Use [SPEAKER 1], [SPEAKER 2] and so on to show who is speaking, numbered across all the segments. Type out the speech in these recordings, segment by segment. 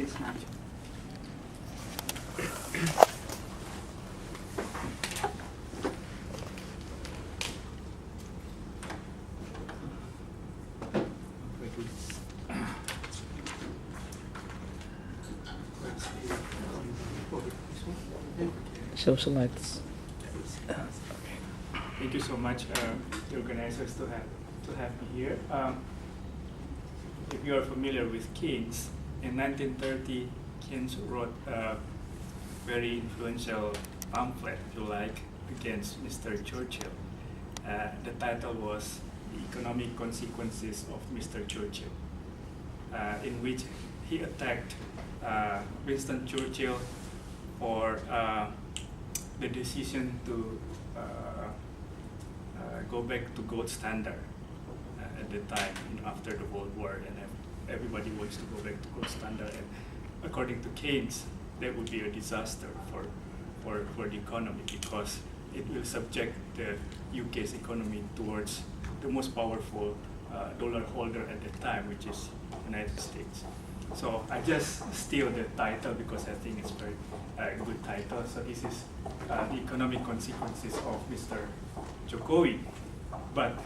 [SPEAKER 1] Please, Madam.
[SPEAKER 2] Show slides.
[SPEAKER 1] Thank you so much, the organizers, to have me here. If you are familiar with Keynes, in 1930, Keynes wrote a very influential pamphlet, if you like, against Mr. Churchill. The title was "The Economic Consequences of Mr. Churchill," in which he attacked Winston Churchill for the decision to go back to gold standard at the time, after the World War, and everybody wants to go back to gold standard. And according to Keynes, that would be a disaster for the economy, because it will subject the UK's economy towards the most powerful dollar holder at the time, which is United States. So I just steal the title because I think it's very good title. So this is the economic consequences of Mr. Jokowi. But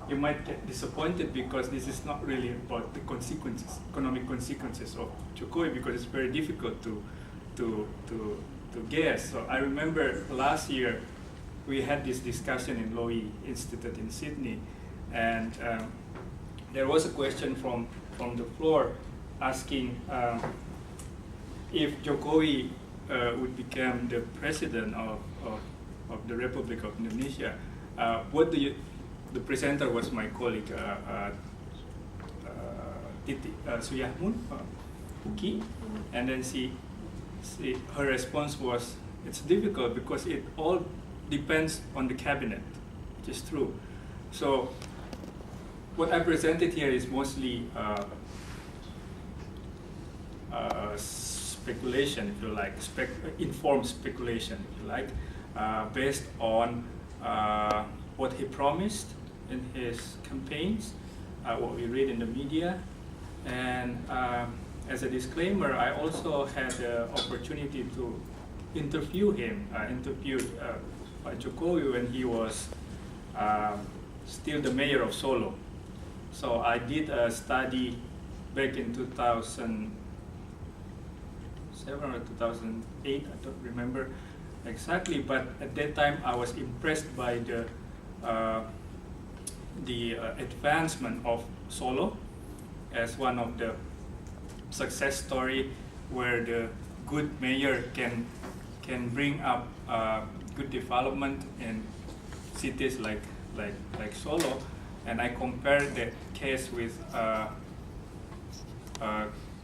[SPEAKER 1] you might get disappointed because this is not really about the consequences, economic consequences of Jokowi, because it's very difficult to guess. So I remember last year we had this discussion in Lowy Institute in Sydney, and there was a question from the floor asking if Jokowi would become the president of the Republic of Indonesia. What do you? The presenter was my colleague Titi Suyahmun, Uki, and then her response was, "It's difficult because it all depends on the cabinet," which is true. So what I presented here is mostly speculation, if you like, informed speculation, if you like, based on what he promised in his campaigns, what we read in the media, and as a disclaimer, I also had the opportunity to interview him. I interviewed Jokowi when he was still the mayor of Solo. So I did a study back in 2007 or 2008, I don't remember exactly, but at that time I was impressed by the advancement of Solo as one of the success story where the good mayor can bring up good development in cities like Solo. And I compared that case with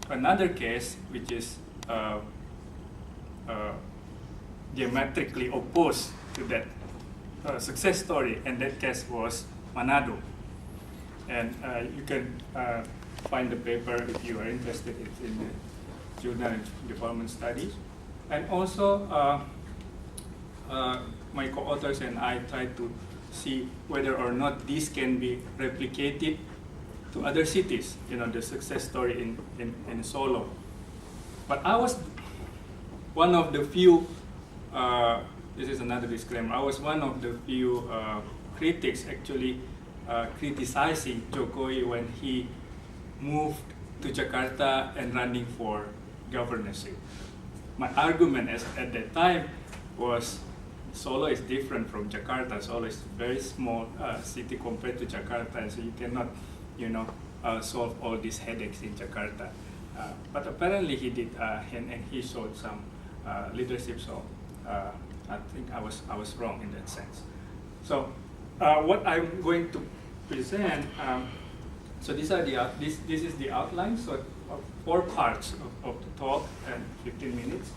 [SPEAKER 1] another case which is diametrically opposed to that success story, and that case was Manado. And you can find the paper if you are interested. It's in the Journal of Development Studies. And also, my co-authors and I tried to see whether or not this can be replicated to other cities, the success story in Solo. But I was one of the few, this is another disclaimer, I was one of the few critics actually criticizing Jokowi when he moved to Jakarta and running for governorship. My argument at that time was Solo is different from Jakarta. Solo is a very small city compared to Jakarta, and so you cannot, solve all these headaches in Jakarta. But apparently he did, and he showed some leadership. So I think I was wrong in that sense. So what I'm going to present. So these are this is the outline. So 4 parts of the talk and 15 minutes.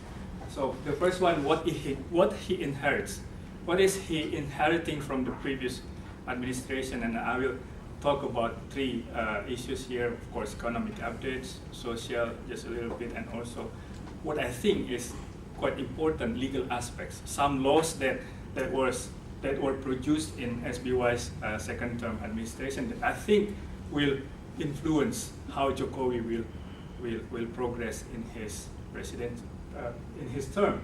[SPEAKER 1] So the first one, what he inherits. What is he inheriting from the previous administration? And I will talk about 3 issues here. Of course, economic updates, social, just a little bit, and also what I think is quite important, legal aspects. Some laws that were produced in SBY's second term administration that I think will influence how Jokowi will will progress in his in his term.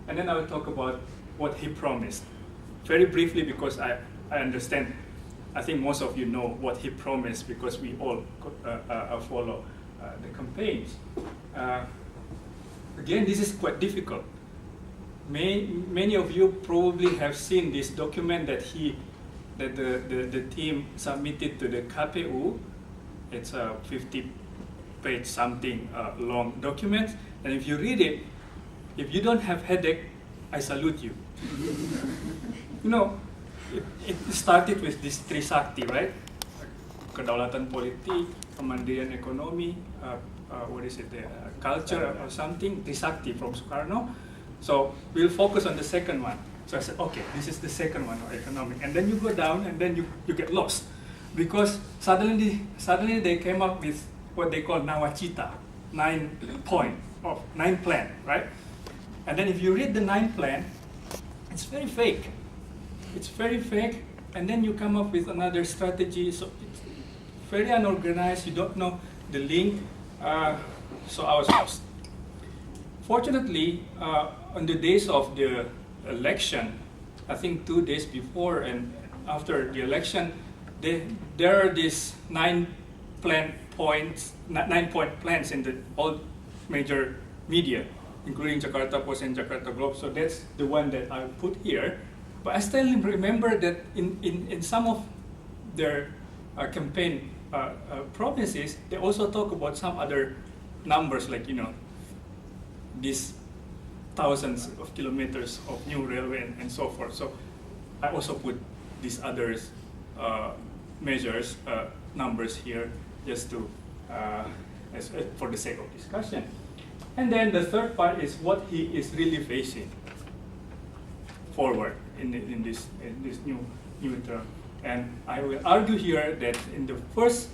[SPEAKER 1] And then I will talk about what he promised. Very briefly, because I understand, I think most of you know what he promised because we all follow the campaigns. Again, this is quite difficult. Many of you probably have seen this document that the team submitted to the KPU. It's a 50-page something long document, and if you read it, if you don't have headache, I salute you. You know, it started with this Trisakti, right? Kedaulatan politik, kemandirian ekonomi, what is it, culture or something, Trisakti from Sukarno. So we'll focus on the second one. So I said, okay, this is the second one, economic. And then you go down and then you get lost. Because suddenly they came up with what they call Nawacita, 9 plan, right? And then if you read the 9 plan, it's very fake. It's very fake, and then you come up with another strategy. So it's very unorganized. You don't know the link. So I was lost. Fortunately, on the days of the election, I think 2 days before and after the election, there are these 9-point plans in the all major media, including Jakarta Post and Jakarta Globe. So that's the one that I put here. But I still remember that in some of their campaign promises, they also talk about some other numbers, like, you know, these thousands of kilometers of new railway and so forth. So I also put these others measures, numbers here, just to for the sake of discussion. And then the third part is what he is really facing forward in this new term. And I will argue here that in the first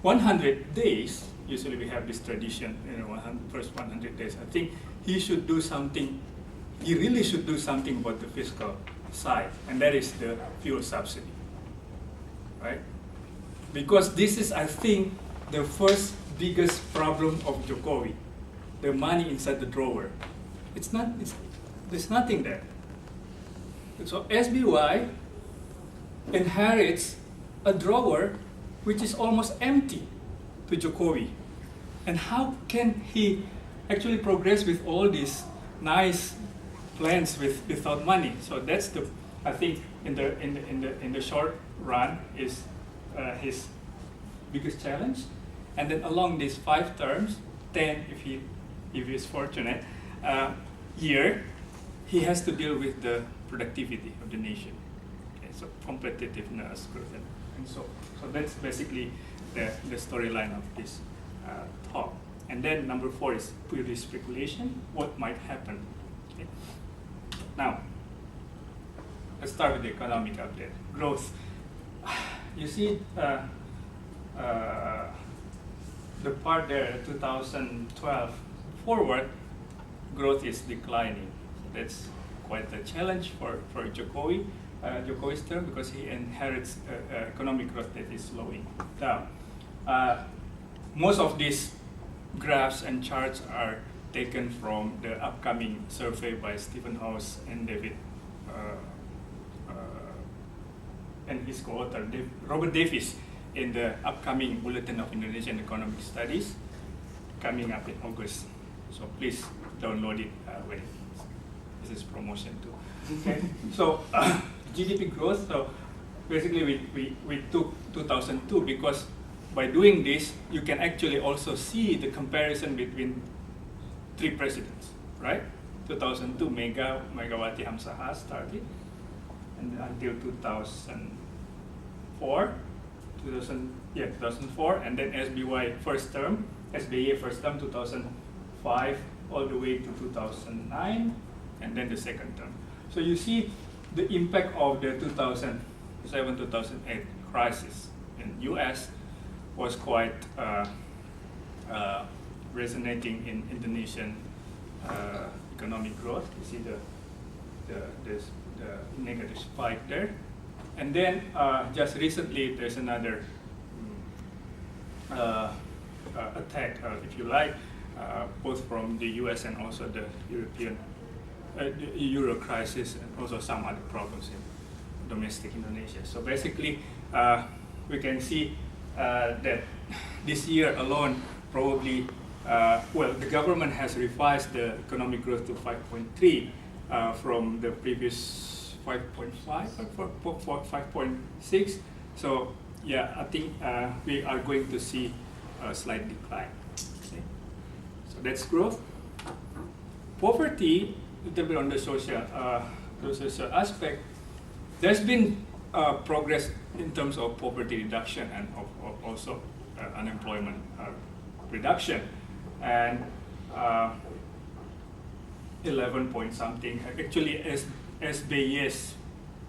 [SPEAKER 1] 100 days, usually we have this tradition, you know, first 100 days, I think he should do something, he really should do something about the fiscal side, and that is the fuel subsidy, right? Because this is, I think, the first biggest problem of Jokowi, the money inside the drawer. There's nothing there. So SBY inherits a drawer which is almost empty to Jokowi. And how can he actually progress with all these nice plans without money? So that's the, I think, in the short run is his biggest challenge. And then along these 5 terms, 10 if he is fortunate, year, he has to deal with the productivity of the nation. Okay, so competitiveness, growth, and so that's basically the storyline of this talk. And then number 4 is purely speculation. What might happen? Okay. Now, let's start with the economic update. Growth. You see the part there, 2012 forward, growth is declining. That's quite a challenge for Jokowi's term, because he inherits economic growth that is slowing down. Most of these graphs and charts are taken from the upcoming survey by Stephen House and David and his co-author Robert Davis in the upcoming Bulletin of Indonesian Economic Studies coming up in August. So please download it when this is promotion too. Okay. So GDP growth. So basically we took 2002 because by doing this you can actually also see the comparison between 3 presidents, right? 2002 Megawati Hamsaha started, and until 2004, and then SBY first term, SBY first term 2005 all the way to 2009, and then the second term. So you see the impact of the 2007-2008 crisis in US was quite resonating in Indonesian economic growth. You see the negative spike there. And then just recently there's another attack, if you like, both from the US and also the European the Euro crisis and also some other problems in domestic Indonesia. So basically, we can see that this year alone, probably, well, the government has revised the economic growth to 5.3 from the previous 5.5 or 5.6. So yeah, I think we are going to see a slight decline. Okay. So that's growth. Poverty, a little bit on the social aspect. There's been progress in terms of poverty reduction and also unemployment reduction, and 11 point something. Actually, SBY's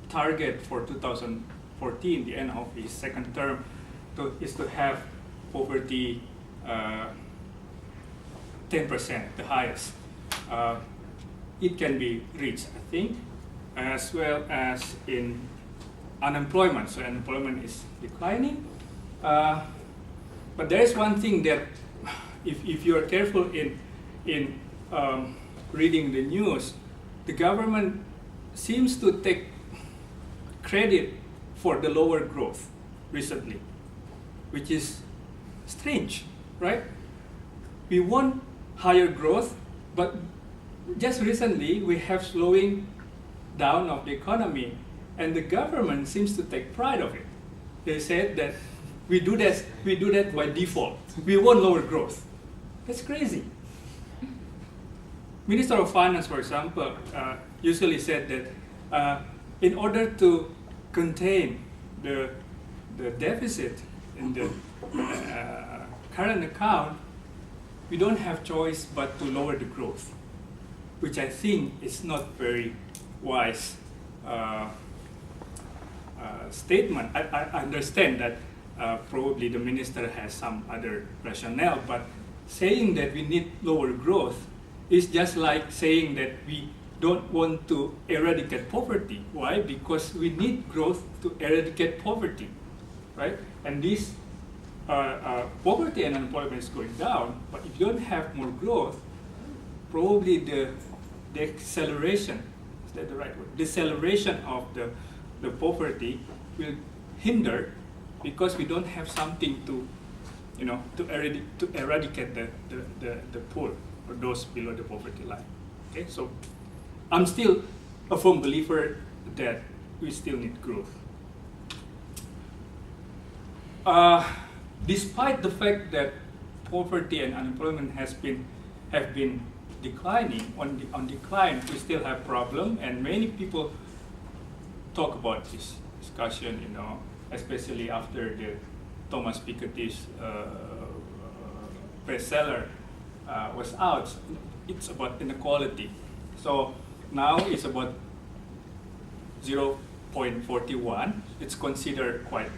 [SPEAKER 1] target for 2014, the end of his second term, is to have poverty 10%, the highest. It can be reached, I think, as well as in unemployment. So unemployment is declining. But there is one thing that, if you are careful in reading the news, the government seems to take credit for the lower growth recently, which is strange, right? We want higher growth, but just recently we have slowing down of the economy, and the government seems to take pride of it. They said that we do that by default. We want lower growth. That's crazy. Minister of Finance, for example, usually said that in order to contain the deficit in the current account, we don't have choice but to lower the growth, which I think is not very wise statement. I understand that probably the minister has some other rationale, but saying that we need lower growth is just like saying that we don't want to eradicate poverty. Why? Because we need growth to eradicate poverty, right? And this poverty and unemployment is going down, but if you don't have more growth, probably the acceleration, is that the right word? Deceleration of the poverty will hinder, because we don't have something to, to eradicate the poor or those below the poverty line. Okay, so I'm still a firm believer that we still need growth. Despite the fact that poverty and unemployment have been declining, on decline, we still have problem, and many people talk about this discussion, especially after the Thomas Piketty's bestseller was out. It's about inequality. So now it's about 0.41. It's considered quite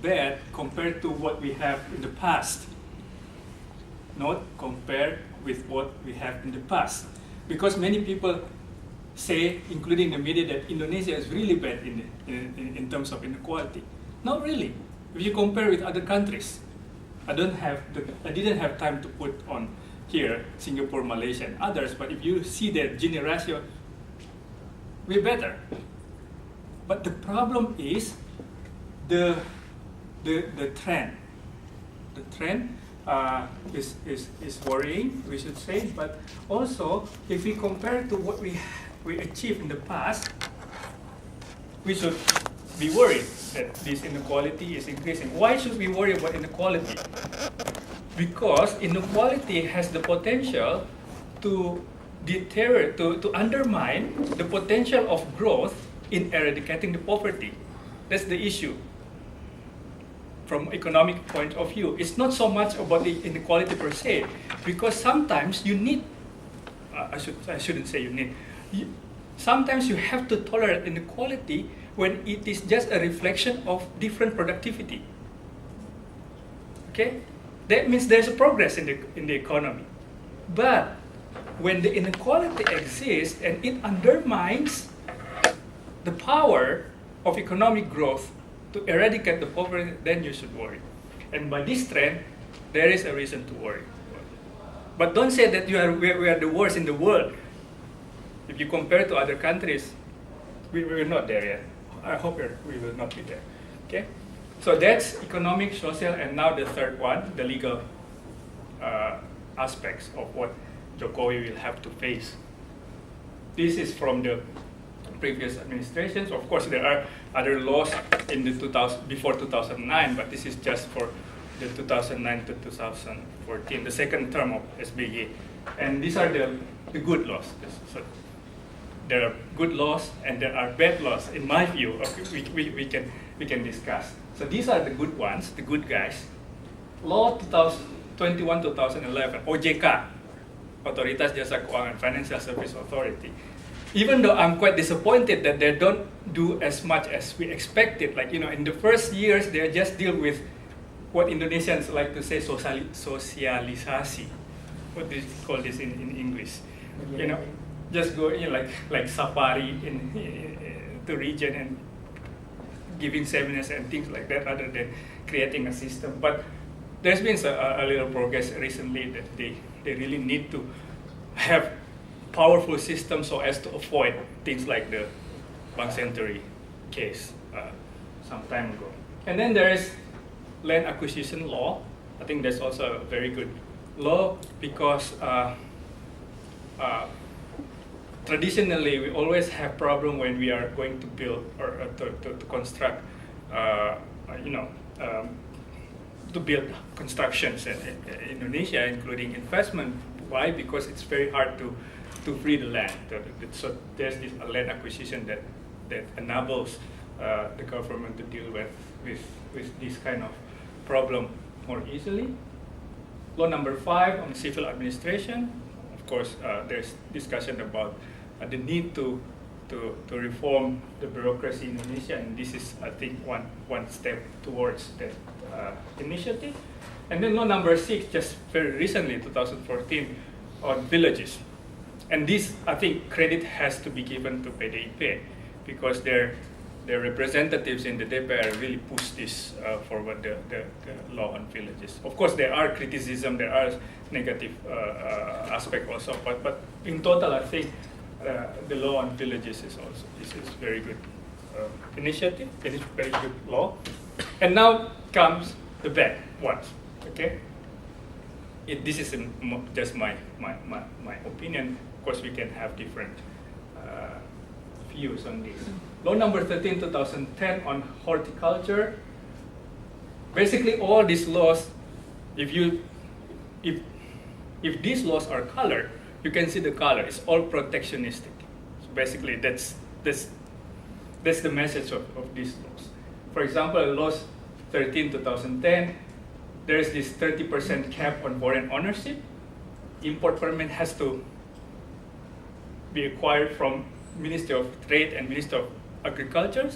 [SPEAKER 1] bad compared to what we have in the past. Not compared with what we have in the past. Because many people say, including the media, that Indonesia is really bad in terms of inequality. Not really. If you compare with other countries, I didn't have time to put on here Singapore, Malaysia, and others. But if you see the Gini ratio, we're better. But the problem is the trend. The trend is worrying, we should say. But also, if we compare to what we achieved in the past, we should be worried that this inequality is increasing. Why should we worry about inequality? Because inequality has the potential to deteriorate, to undermine the potential of growth in eradicating the poverty. That's the issue. From economic point of view, it's not so much about the inequality per se, because sometimes you need, I shouldn't say you need, sometimes you have to tolerate inequality when it is just a reflection of different productivity. Okay? That means there's a progress in the economy. But when the inequality exists and it undermines the power of economic growth to eradicate the poverty, then you should worry. And by this trend, there is a reason to worry. But don't say that we are the worst in the world. If you compare to other countries, we're not there yet. I hope we will not be there. Okay? So that's economic, social, and now the third one, the legal aspects of what Jokowi will have to face. This is from the previous administrations. Of course, there are other laws in the before 2009, but this is just for the 2009 to 2014, the second term of SBY. And these are the good laws. So there are good laws and there are bad laws, in my view, we can discuss. So these are the good ones, the good guys. Law 21/2011, OJK, Otoritas Jasa Keuangan, Financial Service Authority. Even though I'm quite disappointed that they don't do as much as we expected, like, in the first years, they just deal with what Indonesians like to say, sosialisasi. What do you call this in English? Just go like safari to region and giving seminars and things like that, rather than creating a system. But there's been a little progress recently that they really need to have powerful systems so as to avoid things like the Bank Senturi case some time ago. And then there is land acquisition law. I think that's also a very good law because traditionally we always have problem when we are going to build or to construct, to build constructions in Indonesia, including investment. Why? Because it's very hard to free the land. So there's this land acquisition that enables the government to deal with this kind of problem more easily. Law number 5 on civil administration. Of course, there's discussion about the need to reform the bureaucracy in Indonesia, and this is, I think, one step towards that initiative. And then law number 6, just very recently, 2014, on villages. And this, I think, credit has to be given to PDIP because their representatives in the DPR really push this forward, the law on villages. Of course, there are criticism, there are negative aspect also, but in total, I think the law on villages is very good initiative. It is very good law. And now comes the bad ones. Okay. This is just my opinion. Of course, we can have different views on this. Law number 13, 2010 on horticulture. Basically, all these laws, if these laws are colored, you can see the color. It's all protectionistic. So basically, that's the message of these laws. For example, laws 13, 2010, there's this 30% cap on foreign ownership. Import permit has to be acquired from Ministry of Trade and Ministry of Agriculture,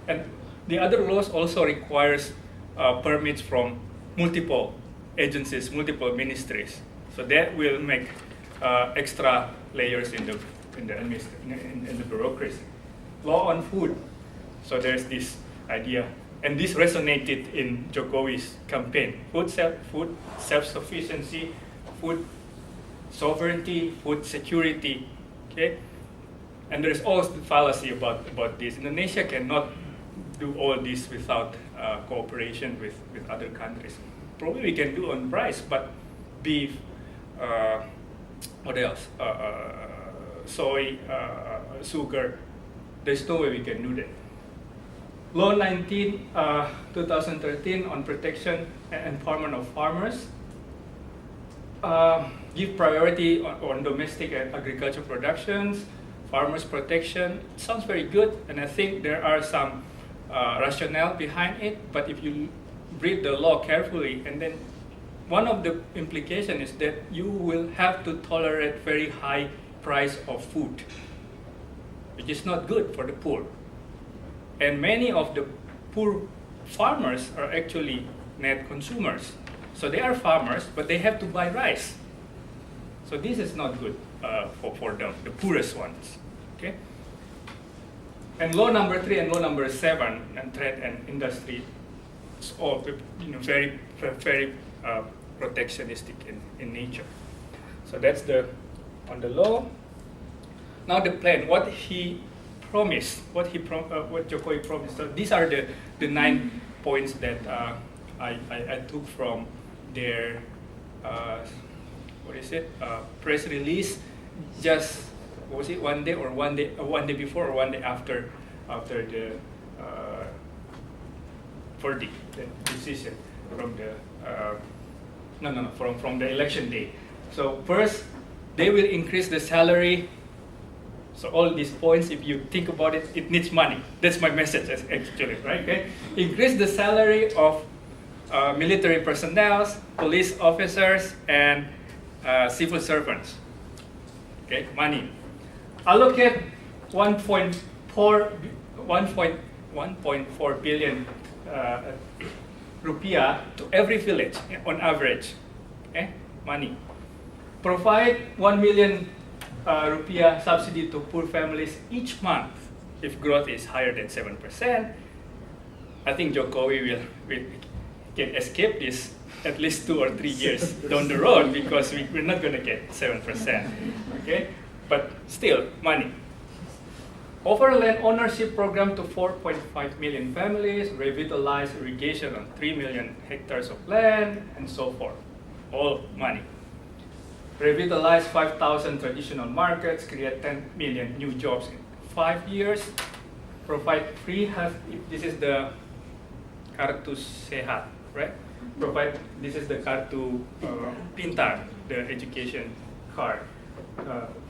[SPEAKER 1] and the other laws also requires permits from multiple agencies, multiple ministries. So that will make extra layers in the bureaucracy. Law on food. So there's this idea, and this resonated in Jokowi's campaign: food self-sufficiency, food sovereignty, food security. Okay. And there's always the fallacy about this. Indonesia cannot do all this without cooperation with other countries. Probably we can do on rice, but beef, what else? Soy, sugar. There's no way we can do that. Law 19, 2013 on protection and empowerment of farmers. Give priority on domestic and agricultural productions. Farmers protection. It sounds very good, and I think there are some rationale behind it, but if you read the law carefully, and then one of the implications is that you will have to tolerate very high price of food, which is not good for the poor. And many of the poor farmers are actually net consumers. So they are farmers, but they have to buy rice. So this is not good for them, the poorest ones. Okay. And law number 3 and law number 7 and trade and industry, it's all very protectionistic in nature. So that's on the law. Now the plan, what he promised, what Jokowi promised. So these are the 9 points that I took from their press release. Just was it one day before or one day after the verdict, the decision from the from the election day. So first, they will increase the salary. So all these points, if you think about it, it needs money. That's my message, actually, right? Okay? Increase the salary of military personnel, police officers, and civil servants. Okay, money. Allocate 1.4 billion rupiah to every village on average. Okay, money. Provide 1 million rupiah subsidy to poor families each month if growth is higher than 7%. I think Jokowi can escape this at least 2 or 3 years down the road, because we're not going to get 7%. Okay, but still money. Offer land ownership program to 4.5 million families, revitalize irrigation on 3 million hectares of land, and so forth. All money. Revitalize 5,000 traditional markets, create 10 million new jobs in 5 years. Provide free health. This is the Kartu Sehat, right? This is the Kartu Pintar, the education card.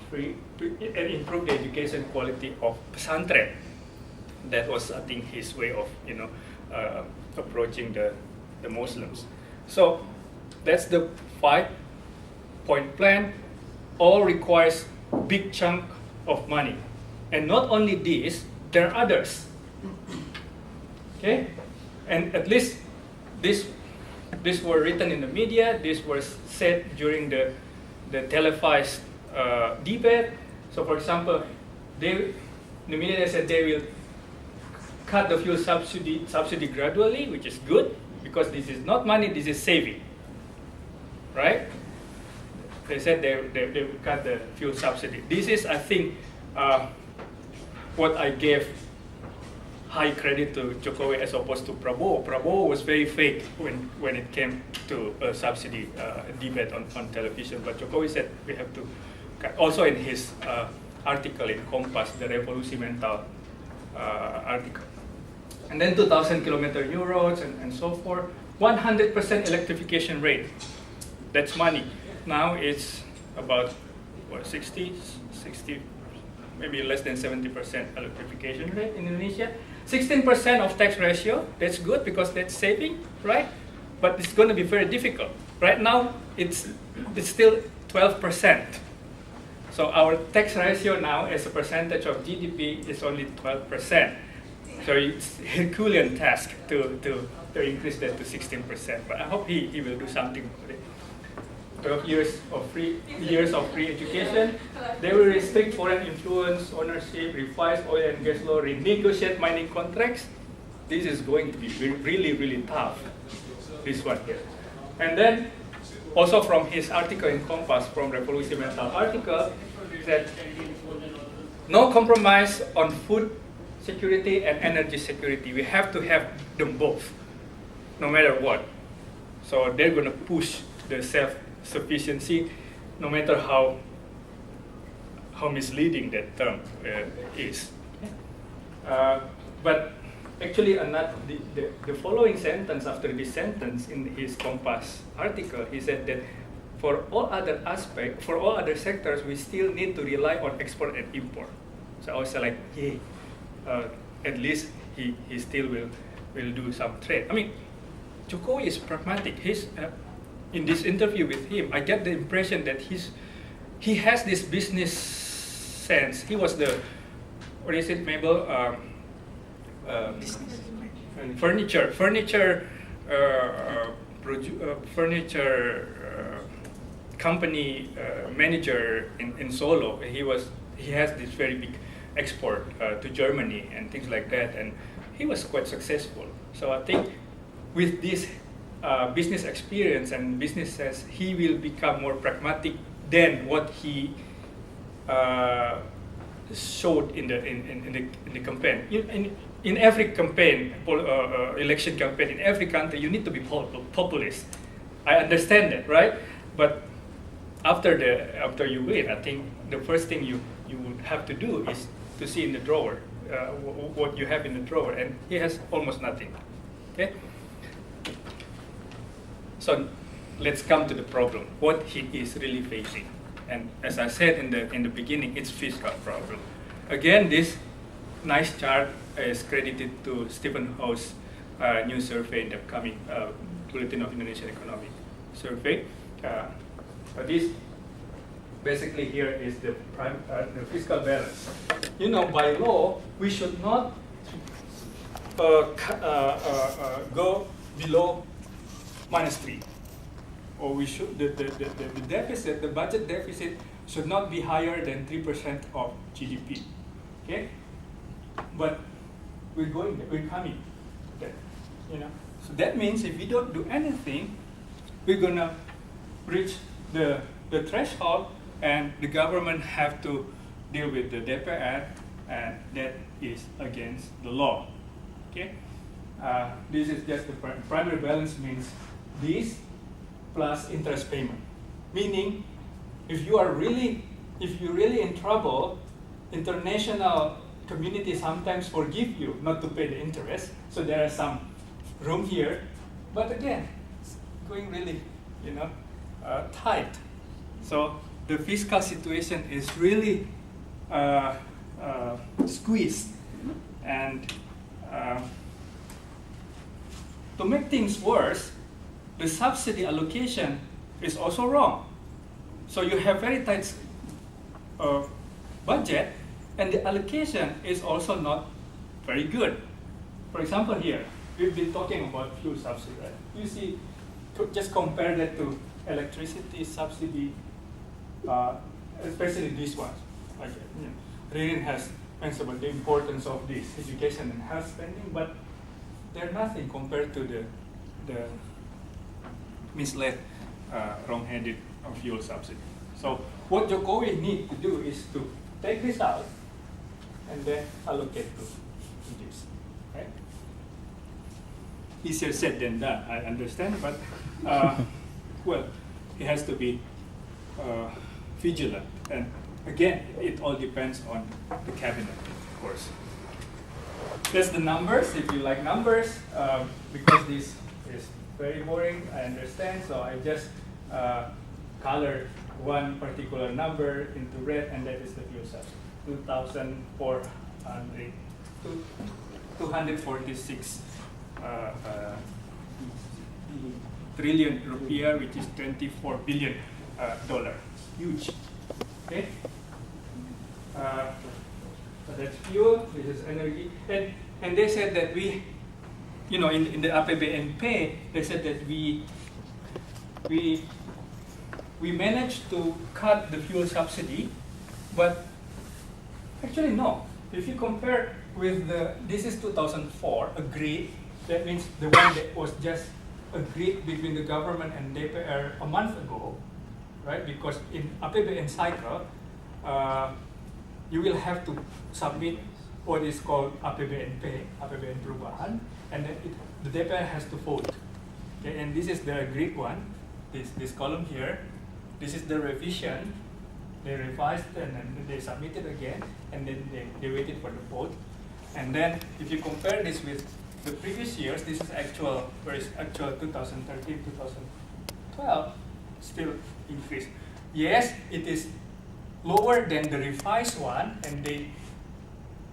[SPEAKER 1] Free and improve the education quality of pesantren. That was, I think, his way of approaching the Muslims. So that's the 5-point plan. All requires big chunk of money, and not only this, there are others. Okay, and at least this were written in the media. This was said during the televised debate. So, for example, the media said they will cut the fuel subsidy gradually, which is good, because this is not money, this is saving, right? They said they will cut the fuel subsidy. This is, I think, what I gave high credit to Jokowi as opposed to Prabowo. Prabowo was very fake when it came to a subsidy debate on television. But Jokowi said we have to cut. Also in his article in Kompas, the Revolusi Mental article. And then 2,000 kilometer new roads and so forth. 100% electrification rate. That's money. Now it's about 60, maybe less than 70% electrification rate in Indonesia. 16% of tax ratio, that's good because that's saving, right? But it's going to be very difficult. Right now, it's still 12%. So our tax ratio now as a percentage of GDP is only 12%. So it's a Herculean task to increase that to 16%. But I hope he will do something with it. 12 years of free education. They will restrict foreign influence, ownership, revise oil and gas law, renegotiate mining contracts. This is going to be really, really tough, this one here. And then, also from his article in Kompas, from Revolusi Mental article, that no compromise on food security and energy security. We have to have them both, no matter what. So they're going to push the self-sufficiency, no matter how misleading that term is. But actually, the following sentence after this sentence in his Kompas article, he said that for all other aspects, for all other sectors, we still need to rely on export and import. So I was like, yay, at least he still will do some trade. I mean, Jokowi is pragmatic. In this interview with him, I get the impression that he has this business sense. He was the, what is it, Mabel? Furniture company manager in Solo. He has this very big export to Germany and things like that, and he was quite successful. So I think with this business experience and business says he will become more pragmatic than what he showed in the campaign. In every campaign, election campaign in every country, you need to be populist. I understand that, right? But after you win, I think the first thing you would have to do is to see in the drawer what you have in the drawer, and he has almost nothing. Okay. So let's come to the problem. What he is really facing, and as I said in the beginning, it's fiscal problem. Again, this nice chart is credited to Stephen Howe's new survey in the upcoming Bulletin of Indonesian Economic Survey. But this basically here is the fiscal balance. You know, by law, we should not go below -3, or we should the deficit, the budget deficit should not be higher than 3% of GDP. Okay, but we're coming there, you know. So that means if we don't do anything, we're gonna reach the threshold, and the government have to deal with the DPR, and that is against the law. Okay, this is just the primary balance means this plus interest payment, meaning if you're really in trouble, international community sometimes forgive you not to pay the interest, so there is some room here, but again, it's going really, you know, tight. So the fiscal situation is really squeezed, and to make things worse, the subsidy allocation is also wrong. So you have very tight budget, and the allocation is also not very good. For example, here we've been talking about fuel subsidy, right? You see, just compare that to electricity subsidy, especially these ones. Like, you know, Ariane has mentioned about the importance of this education and health spending, but they're nothing compared to the misled, wrong-headed fuel subsidy. So what Jokowi needs to do is to take this out and then allocate to this. Right? Easier said than done, I understand, but well, he has to be vigilant. And again, it all depends on the cabinet, of course. That's the numbers, if you like numbers, because this is very boring, I understand, so I just colored one particular number into red, and that is the fuel subsidy. 246 trillion rupiah, which is $24 billion. Huge. Okay. So that's fuel. This is energy, and they said that we, you know, in the APBNP, they said that we managed to cut the fuel subsidy, but actually no. If you compare with this is 2004 agreed. That means the one that was just agreed between the government and DPR a month ago, right? Because in APBN cycle, you will have to submit what is called APBNP, APBN Perubahan, and then the DPR has to vote. Okay, and this is the agreed one. This column here. This is the revision. They revised and then they submitted again, and then they waited for the vote. And then if you compare this with the previous years, this is actual, whereas actual 2013, 2012, still increased. Yes, it is lower than the revised one, and they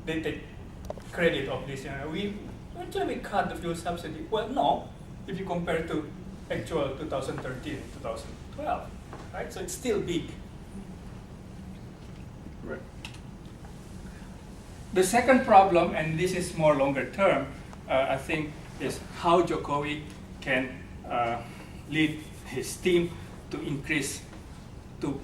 [SPEAKER 1] take credit of this. We cut the fuel subsidy. Well, no, if you compare to actual 2013, 2012, right? So it's still big. Right. The second problem, and this is more longer term, I think, is how Jokowi can lead his team to increase, to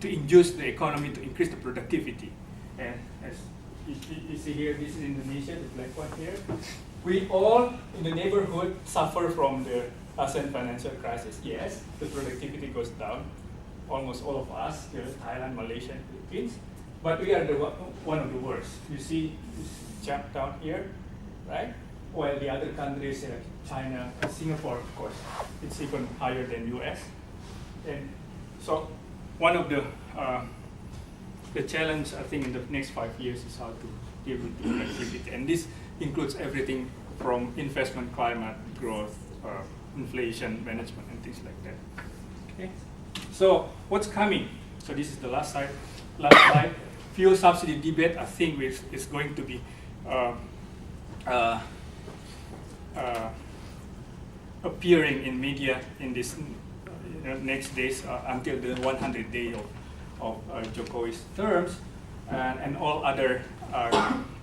[SPEAKER 1] induce the economy, to increase the productivity. And as you see here, this is Indonesia, the black one here. We all in the neighborhood suffer from the ASEAN financial crisis, yes, the productivity goes down. Almost all of us, here, Thailand, Malaysia, and Philippines, but we are one of the worst. You see this jump down here, right? While the other countries, like China, Singapore, of course, it's even higher than US. And so one of the challenge, I think, in the next 5 years is how to deal with the productivity. And this includes everything from investment climate, growth, inflation management, and things like that. Okay. So what's coming? So this is the last slide. Fuel subsidy debate, I think, is going to be appearing in media in this next days until the 100 day of Jokowi's terms, and all other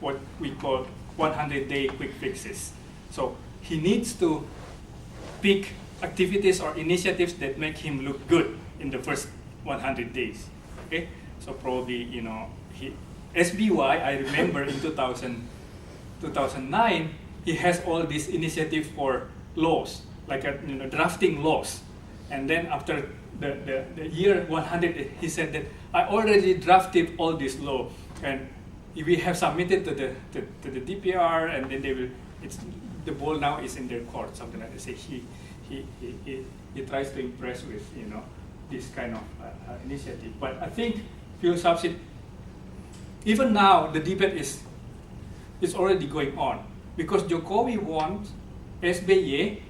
[SPEAKER 1] what we call 100-day quick fixes. So he needs to pick activities or initiatives that make him look good in the first 100 days. Okay, so probably SBY. I remember in 2009 he has all these initiatives for laws, like drafting laws, and then after the year 100 he said that I already drafted all this law and we have submitted to the DPR, and then they will. The ball now is in their court, something like that. Say he tries to impress with this kind of initiative. But I think fuel subsidy, even now the debate is already going on because Jokowi wants SBY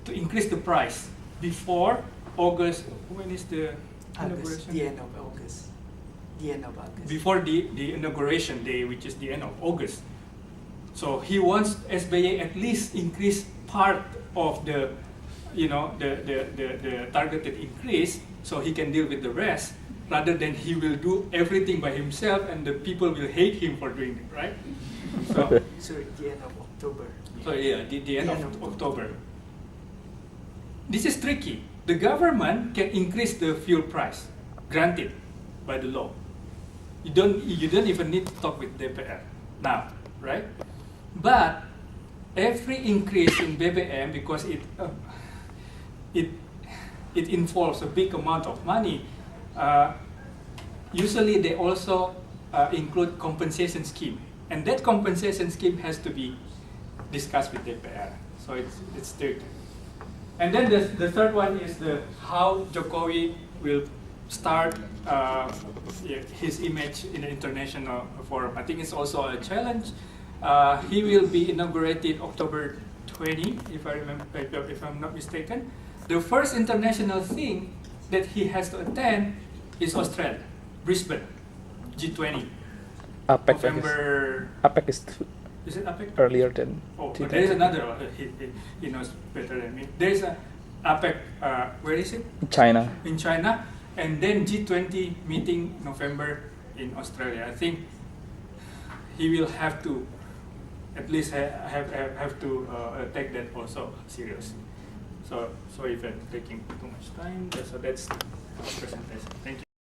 [SPEAKER 1] to increase the price before August. When is the inauguration?
[SPEAKER 3] The end of August. The end of August.
[SPEAKER 1] Before the inauguration day, which is the end of August. So he wants SBY at least increase part of the targeted increase, so he can deal with the rest, rather than he will do everything by himself and the people will hate him for doing it, right? So,
[SPEAKER 3] Sorry, the end of October.
[SPEAKER 1] So yeah, the end of October. This is tricky. The government can increase the fuel price, granted by the law. You don't even need to talk with DPR now, right? But every increase in BBM, because it involves a big amount of money, usually they also include compensation scheme, and that compensation scheme has to be discussed with DPR. So it's strict. And then the third one is how Jokowi will start his image in the international forum. I think it's also a challenge. He will be inaugurated October 20, if I'm not mistaken. The first international thing that he has to attend is Australia, Brisbane, G20.
[SPEAKER 2] APEC,
[SPEAKER 1] November.
[SPEAKER 2] APEC is
[SPEAKER 1] it APEC?
[SPEAKER 2] earlier than.
[SPEAKER 1] Oh, but there is another one. He knows better than me. There is a APEC. Where is it?
[SPEAKER 2] China.
[SPEAKER 1] In China, and then G20 meeting November in Australia. I think he will have to at least have to take that also seriously. So if I'm taking too much time, so that's the presentation. Thank you.